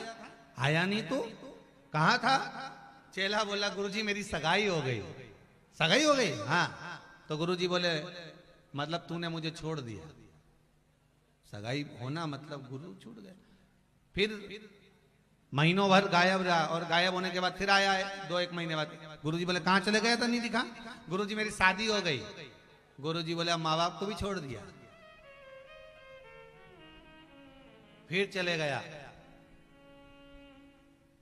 आया नहीं तो, कहां था? चेला बोला, गुरुजी मेरी सगाई हो गई। सगाई हो गई? हाँ। तो गुरुजी बोले, मतलब तूने मुझे छोड़ दिया। सगाई होना मतलब गुरु छूट गए। फिर महीनों भर गायब रहा, और गायब होने के बाद फिर आया है 2-1 महीने बाद। गुरुजी बोले, कहां चले गया था, नहीं दिखा? गुरुजी मेरी शादी हो गई। गुरुजी बोले, माँ बाप को भी छोड़ दिया। फिर चले गया,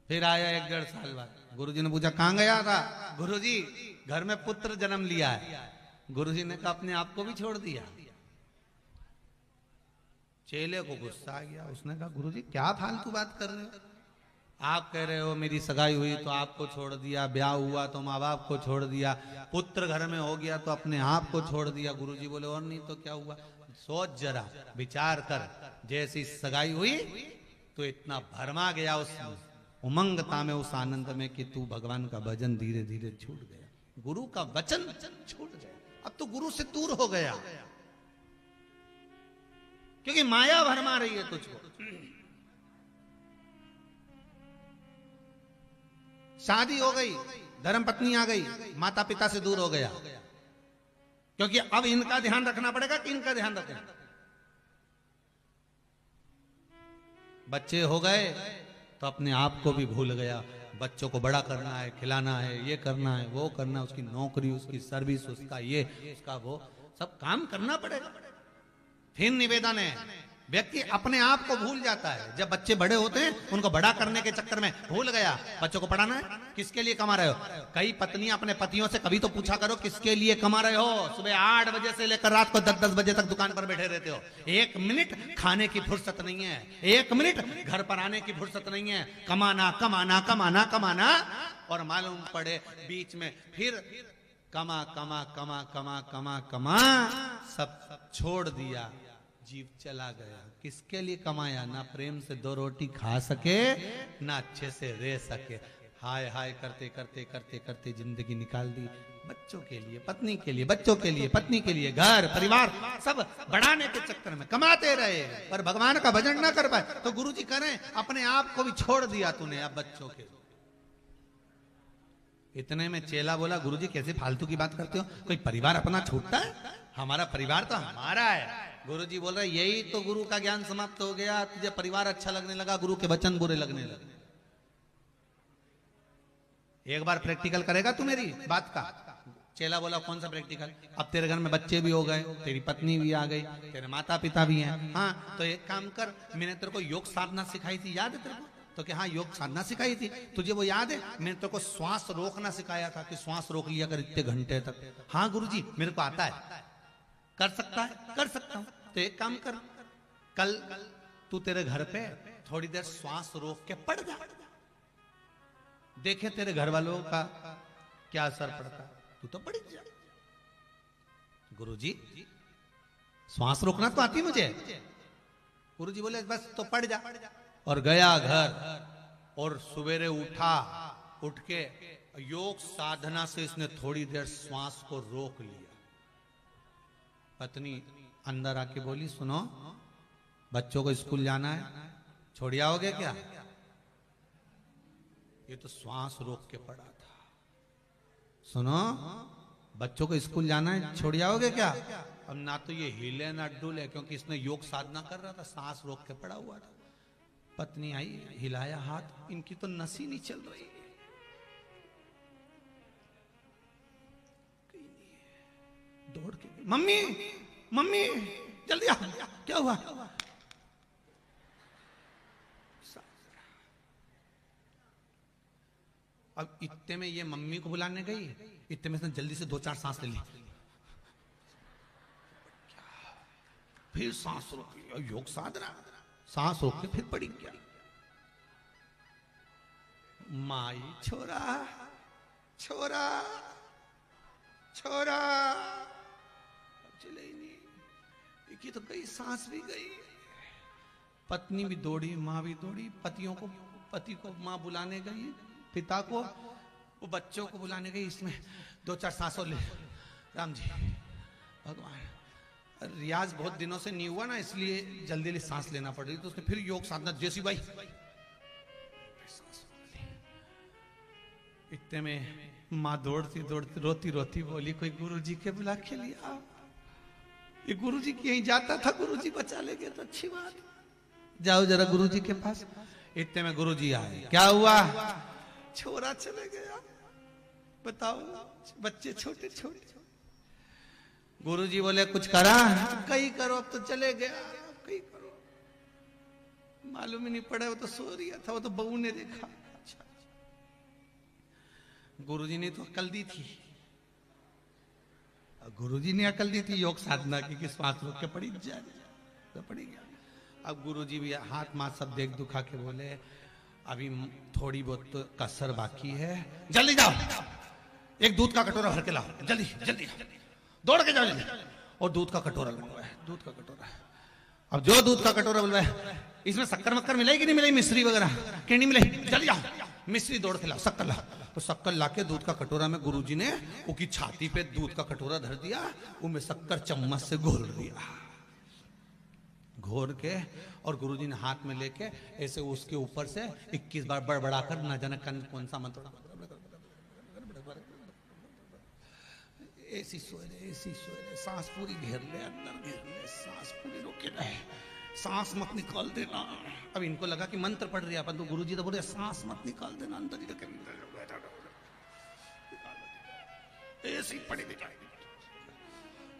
फिर आया 1-1.5 साल बाद। गुरुजी ने पूछा, कहां गया था? गुरुजी घर में पुत्र जन्म लिया है। गुरुजी ने कहा, अपने आप को भी छोड़ दिया। चेले को गुस्सा आ गया, उसने कहा, गुरुजी क्या फालतू बात कर रहे हो? आप कह रहे हो मेरी सगाई हुई तो आपको छोड़ दिया, ब्याह हुआ तो माँ बाप को छोड़ दिया, पुत्र घर में हो गया तो अपने आप को छोड़ दिया। गुरुजी बोले, और नहीं तो क्या हुआ? सोच जरा, विचार कर, जैसी सगाई हुई तो इतना भरमा गया उस उमंगता में, उस आनंद में कि तू भगवान का भजन धीरे धीरे छूट गया, गुरु का वचन छूट गया। अब तो गुरु से दूर हो गया, क्योंकि माया भरमा रही है तुझको। शादी हो गई, धर्म पत्नी आ गई, माता पिता से दूर हो गया, क्योंकि अब इनका ध्यान रखना पड़ेगा कि इनका ध्यान रखें। बच्चे हो गए तो अपने आप को भी भूल गया। बच्चों को बड़ा करना है, खिलाना है, ये करना है, वो करना है, उसकी नौकरी, उसकी सर्विस, उसका ये, उसका वो, सब काम करना पड़ेगा। फिर निवेदन है, व्यक्ति अपने आप को भूल जाता है। जब बच्चे बड़े होते हैं, उनको बड़ा करने के चक्कर में भूल गया बच्चों को पढ़ाना है। किसके लिए कमा रहे हो? कई पत्नियां अपने पतियों से कभी तो पूछा करो, किसके लिए कमा रहे हो? सुबह 8 बजे से लेकर रात को 10-10 बजे तक दुकान पर बैठे रहते हो, 1 मिनट खाने की फुर्सत नहीं है, 1 मिनट घर पर आने की फुर्सत नहीं है। कमाना कमाना कमाना कमाना, और मालूम पड़े बीच में फिर कमा कमा कमा कमा कमा कमा सब छोड़ दिया, जीव चला गया। किसके लिए कमाया? ना प्रेम से 2 रोटी खा सके, ना अच्छे से रह सके। हाय हाय करते करते करते करते जिंदगी निकाल दी बच्चों के लिए, पत्नी के लिए, बच्चों के लिए, पत्नी के लिए, घर परिवार सब बढ़ाने के चक्कर में कमाते रहे, पर भगवान का भजन ना कर पाए। तो गुरुजी करें, अपने आप को भी छोड़ दिया तूने अब बच्चों के। इतने में चेला बोला, गुरुजी कैसे फालतू की बात करते हो? कोई परिवार अपना छूटता है? हमारा परिवार तो हमारा है। गुरुजी बोल रहे यही तो गुरु का ज्ञान समाप्त हो गया, तुझे परिवार अच्छा लगने लगा, गुरु के वचन बुरे लगने लगे। एक बार प्रैक्टिकल करेगा तू मेरी बात का? चेला बोला कौन सा प्रैक्टिकल? अब तेरे घर में बच्चे भी हो गए, तेरी पत्नी भी आ गई, तेरे माता पिता भी हैं, हाँ तो एक काम कर, मैंने तेरे को योग साधना सिखाई थी, याद है तेरे को? तो क्या हाँ योग साधना सिखाई थी तुझे, वो याद है? मैंने तेरे को श्वास रोकना सिखाया था कि श्वास रोक लिया कर इतने घंटे तक। हाँ गुरुजी मेरे को आता है, कर सकता है, कर सकता हूं। तो एक काम कर, कल तू तेरे घर पे थोड़ी देर श्वास रोक के पड़ जा, देखे तेरे घर वालों का क्या असर पड़ता है। तू तो पड़ जा। गुरुजी श्वास रोकना तो आती मुझे। गुरुजी बोले बस तो पड़ जा। और गया घर और सवेरे उठा, उठ के योग साधना से इसने थोड़ी देर श्वास को रोक लिया। पत्नी अंदर आके बोली सुनो, बच्चों को स्कूल जाना है, छोड़ आओगे क्या? ये तो श्वास रोक के पड़ा था। सुनो बच्चों को स्कूल जाना है, छोड़ आओगे क्या? अब ना तो ये हिले ना डुले, क्योंकि इसने योग साधना कर रहा था, सांस रोक के पड़ा हुआ था। पत्नी आई, हिलाया हाथ, इनकी तो नस ही नहीं चल रही। दौड़ के मम्मी मम्मी जल्दी आ, क्या हुआ? अब इतने में ये मम्मी को बुलाने गई, इतने में जल्दी से 2-4 सांस ले ली, फिर सांस रोक लिया, योग साधना, सांस रोक के फिर पड़ी। क्या माई छोरा छोरा छोरा, चले ही नहीं, की तो गई, सांस भी गई। पत्नी भी दौड़ी, माँ भी दौड़ी, पति को माँ बुलाने गई, पिता को, वो बच्चों को बुलाने गई। इसमें 2-4 सांसों ले, राम जी भगवान, रियाज बहुत दिनों से नहीं हुआ ना, इसलिए जल्दी जल्दी सांस लेना पड़ रही। तो उसने फिर योग साधना, जैसी भाई इतने में माँ दौड़ती दौड़ती रोती रोती बोली कोई गुरुजी के बुला के लिया। ये गुरुजी कहीं जाता था, गुरुजी बचा ले गया तो अच्छी बात, जाओ जरा गुरुजी के पास। इतने में गुरुजी आए, क्या हुआ? छोरा चले गया, बताओ, बच्चे छोटे छोटे। गुरुजी बोले कुछ करा? कहीं करो, अब तो चले गया, कहीं करो। मालूम ही नहीं पड़ा, वो तो सो रहा था, वो तो बहू ने देखा। अच्छा, गुरुजी ने तो अकल दी थी, गुरुजी ने अकल दी थी योग साधना की कि श्वास रोक के पड़ी जा, तो पड़ी गया। अब गुरुजी भी हाथ माथ सब देख दुखा के बोले अभी थोड़ी बहुत तो कसर बाकी है, जल्दी जाओ, एक दूध का कटोरा भर के लाओ, जल्दी जल्दी दौड़ के जाओ जल्दी। और दूध का कटोरा मंगवाया, दूध का कटोरा। अब जो दूध का कटोरा बुलवाया, इसमें शक्कर मक्कर मिलेगी नहीं मिलेगी, मिश्री वगैरह कि नहीं मिलेगी, जल्दी जाओ, मिश्री दौड़ के लाओ, शक्कर लाओ। तो शक्कर लाके दूध का कटोरा में गुरुजी ने उसकी छाती पे दूध का कटोरा धर दिया, उसमें शक्कर चम्मच से घोल दिया, घोर के, और गुरुजी ने हाथ में लेके ऐसे उसके ऊपर से 21 बार बड़बड़ाकर, ना जाने कौन सा मंत्र, ऐसी सोए रहे, सांस पूरी घेर ले, अंदर घेर ले, सांस पूरी रोके रहे, सांस मत निकाल देना। अब इनको लगा कि मंत्र पढ़ रही है अपन, तो गुरुजी तो बोले सांस मत निकाल देना, अंदर ही रखे, ऐसी पड़ी दी।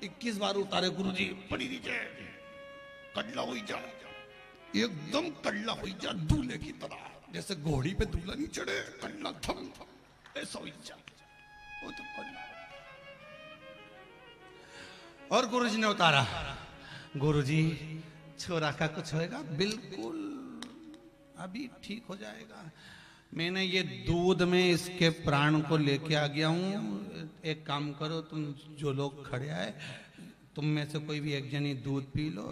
21 बार उतारे गुरुजी, पड़ी नीचे, कल्ला हुई जा, एकदम कल्ला हुई जा, दूल्हे की तरह, जैसे घोड़ी पे दूल्हा नहीं चढ़े, कल्ला थम थम ऐसा हुई जा, वो तो कल्ला। और गुरुजी ने उतारा, गुरुजी छोरा का कुछ होएगा? बिल्कुल अभी ठीक हो जाएगा। मैंने ये दूध में इसके प्राण को लेके आ गया हूं। एक काम करो, तुम जो लोग खड़े आए, तुम में से कोई भी एक जनी दूध पी लो,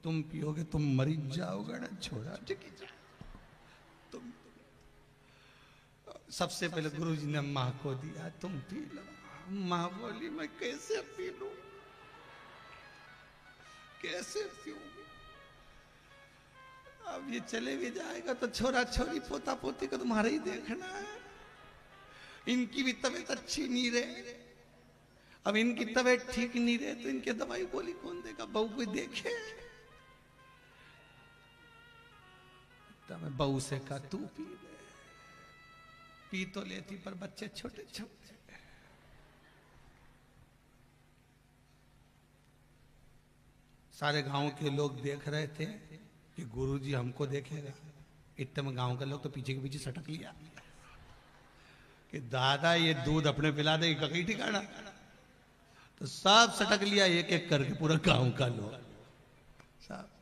तुम पियोगे तुम मर जाओगे ना छोरा, तुम। सबसे पहले गुरुजी ने माँ को दिया, तुम पी लो। माँ बोली मैं कैसे पी लूं, कैसे पीऊं? अब ये चले भी जाएगा तो छोरा छोरी पोता पोती को तुम्हारा ही देखना है, इनकी भी तबीयत अच्छी नहीं रहे। अब इनकी तबीयत ठीक नहीं रहे तो इनके दवाई गोली कौन देगा? बहू कोई देखे? तब मैं बहू से कहा तू पी ले। पी तो लेती पर बच्चे छोटे छोटे। सारे गांव के लोग देख रहे थे कि गुरुजी हमको देखेगा। इतने में गांव के लोग तो पीछे के पीछे सटक लिया कि दादा ये दूध अपने पिला देगी कहीं ठिकाना। तो सब सटक लिया एक एक करके, पूरा गांव का लोग सब।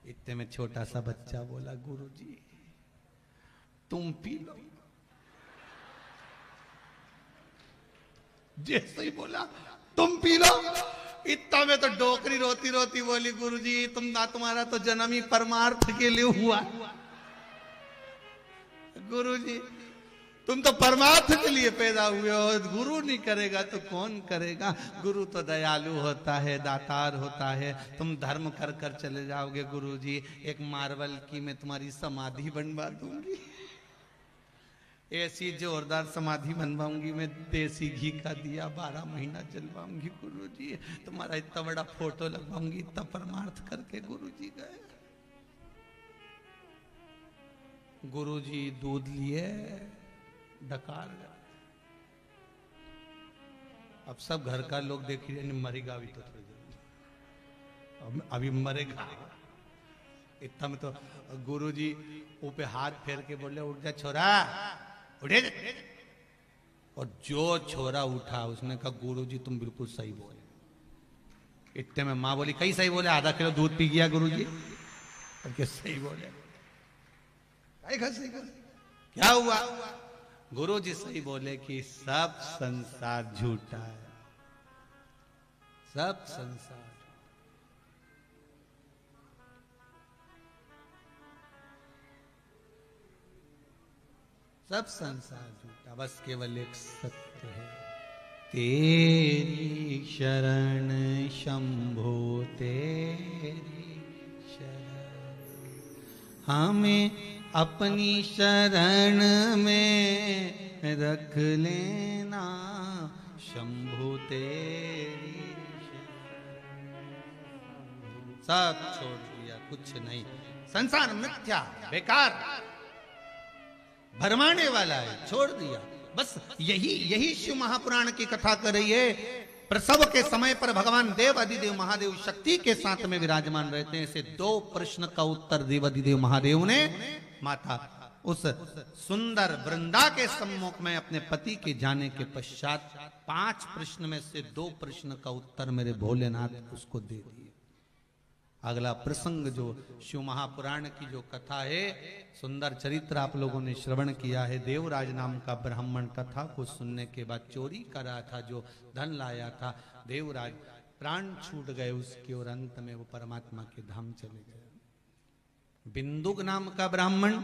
इतने में छोटा सा बच्चा बोला गुरुजी तुम पी लो। जैसे ही बोला तुम पी लो, इतना में तो डोकरी रोती रोती बोली गुरुजी तुम्हारा तो जन्म ही परमार्थ के लिए हुआ। गुरुजी तुम तो परमार्थ के लिए पैदा हुए हो, गुरु नहीं करेगा तो कौन करेगा? गुरु तो दयालु होता है, दातार होता है। तुम धर्म कर कर चले जाओगे गुरुजी, एक मार्बल की मैं तुम्हारी समाधि बनवा दूंगी। ऐसी जोरदार समाधि बनवाऊंगी मैं, देसी घी का दिया 12 महीना जलवाऊंगी गुरुजी, तुम्हारा इतना बड़ा फोटो लगवाऊंगी। इतना परमार्थ करके गुरुजी गए। गुरुजी दूध लिए, डकार गए। अब सब घर का लोग देख रहे मरेगा अभी तो थोड़ी देर, अभी मरेगा। इतना में तो गुरुजी ऊपर हाथ फेर के बोले उठ जा छोरा, उठे। और जो छोरा उठा उसने कहा गुरुजी तुम बिल्कुल सही बोले। इतने में माँ बोली कई सही बोले, आधा किलो दूध पी गया गुरुजी। करके सही बोले। क्या हुआ? गुरुजी सही बोले कि सब संसार झूठा है, सब संसार। सब संसार झूठा, बस केवल एक सत्य है। तेरी शरण शंभो तेरी शरण, हमें अपनी शरण में रख लेना शंभु तेरी शरण। सब छोड़ दिया, कुछ नहीं। संसार मिथ्या, बेकार, भरमाने वाला है, छोड़ दिया। बस यही शिव महापुराण की कथा कर रही है। प्रसव के समय पर भगवान देव अधिदेव महादेव शक्ति के साथ में विराजमान रहते हैं। ऐसे 2 प्रश्न का उत्तर देव अधिदेव महादेव ने माता उस सुंदर वृंदा के सम्मुख में अपने पति के जाने के पश्चात 5 प्रश्न में से 2 प्रश्न का उत्तर मेरे भोलेनाथ उसको दे दिए। अगला प्रसंग जो शिव महापुराण की जो कथा है, सुंदर चरित्र आप लोगों ने श्रवण किया है। देवराज नाम का ब्राह्मण कथा को सुनने के बाद चोरी कर रहा था, जो धन लाया था। देवराज प्राण छूट गए उसके और अंत में वो परमात्मा के धाम चले गए। बिंदुक नाम का ब्राह्मण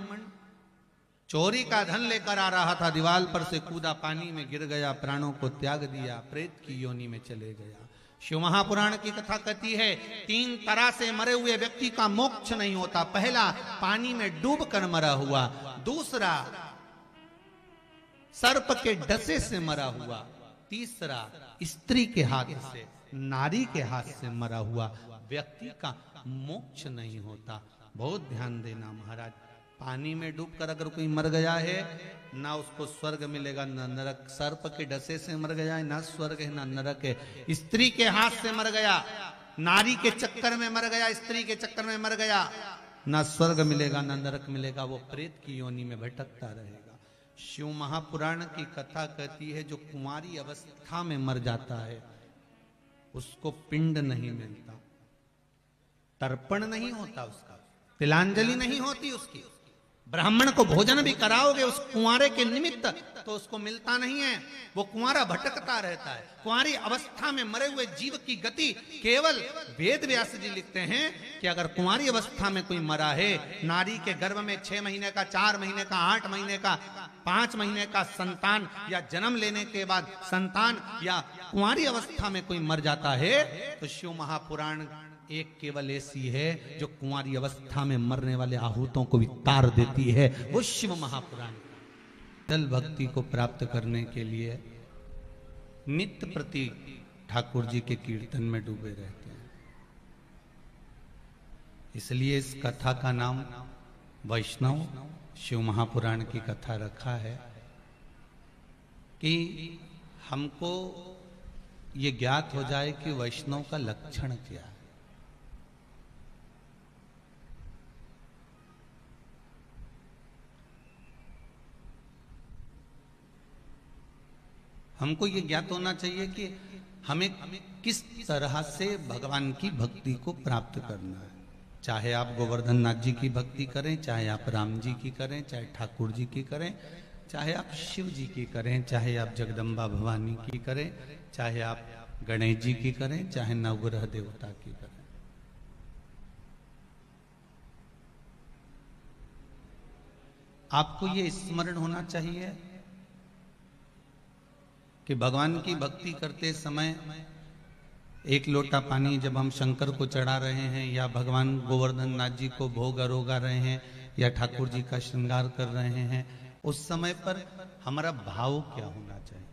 चोरी का धन लेकर आ रहा था, दीवार पर से कूदा, पानी में गिर गया, प्राणों को त्याग दिया, प्रेत की योनि में चले गया। शिव महापुराण की कथा कहती है 3 तरह से मरे हुए व्यक्ति का मोक्ष नहीं होता। पहला पानी में डूब कर मरा हुआ, दूसरा सर्प के डसे से मरा हुआ, तीसरा स्त्री के हाथ से, नारी के हाथ से मरा हुआ व्यक्ति का मोक्ष नहीं होता। बहुत ध्यान देना महाराज। पानी में डूबकर अगर कोई मर गया है, ना उसको स्वर्ग मिलेगा ना नरक। सर्प के डसे से मर गया है, ना स्वर्ग है ना नरक है। स्त्री के हाथ से मर गया, नारी के चक्कर में मर गया, स्त्री के चक्कर में मर गया, ना स्वर्ग मिलेगा ना नरक मिलेगा, वो प्रेत की योनि में भटकता रहेगा। शिव महापुराण की कथा कहती है जो कुंवारी अवस्था में मर जाता है उसको पिंड नहीं मिलता, तर्पण नहीं होता, उसका तिलांजलि नहीं होती उसकी। ब्राह्मण को भोजन भी कराओगे उस कुंवारे के निमित्त तो उसको मिलता नहीं है, वो कुंवारा भटकता रहता है। कुंवारी अवस्था में मरे हुए जीव की गति केवल वेद व्यास जी लिखते हैं कि अगर कुंवारी अवस्था में कोई मरा है, नारी के गर्भ में 6 महीने का, 4 महीने का, 8 महीने का, 5 महीने का संतान या जन्म लेने के बाद संतान या कुंवारी अवस्था में कोई मर जाता है तो शिव महापुराण एक केवल ऐसी है जो कुंवारी अवस्था में मरने वाले आहूतों को भी तार देती है, वो शिव महापुराण। विठल भक्ति को प्राप्त करने के लिए नित्य प्रति ठाकुर जी के कीर्तन में डूबे रहते हैं। इसलिए इस कथा का नाम वैष्णव शिव महापुराण की कथा रखा है कि हमको ये ज्ञात हो जाए कि वैष्णव का लक्षण क्या है। हमको ये ज्ञात होना चाहिए कि हमें किस तरह से भगवान की भक्ति को प्राप्त करना है। चाहे आप गोवर्धन नाथ जी की भक्ति करें, चाहे आप राम जी की करें, चाहे ठाकुर जी की करें, चाहे आप शिव जी की करें, चाहे आप जगदम्बा भवानी की करें, चाहे आप गणेश जी की करें, चाहे नवग्रह देवता की करें। आपको ये स्मरण होना चाहिए कि भगवान की भक्ति करते समय एक लोटा पानी जब हम शंकर को चढ़ा रहे हैं, या भगवान गोवर्धन नाथ जी को भोग अरोगा रहे हैं, या ठाकुर जी का श्रृंगार कर रहे हैं, उस समय पर हमारा भाव क्या होना चाहिए।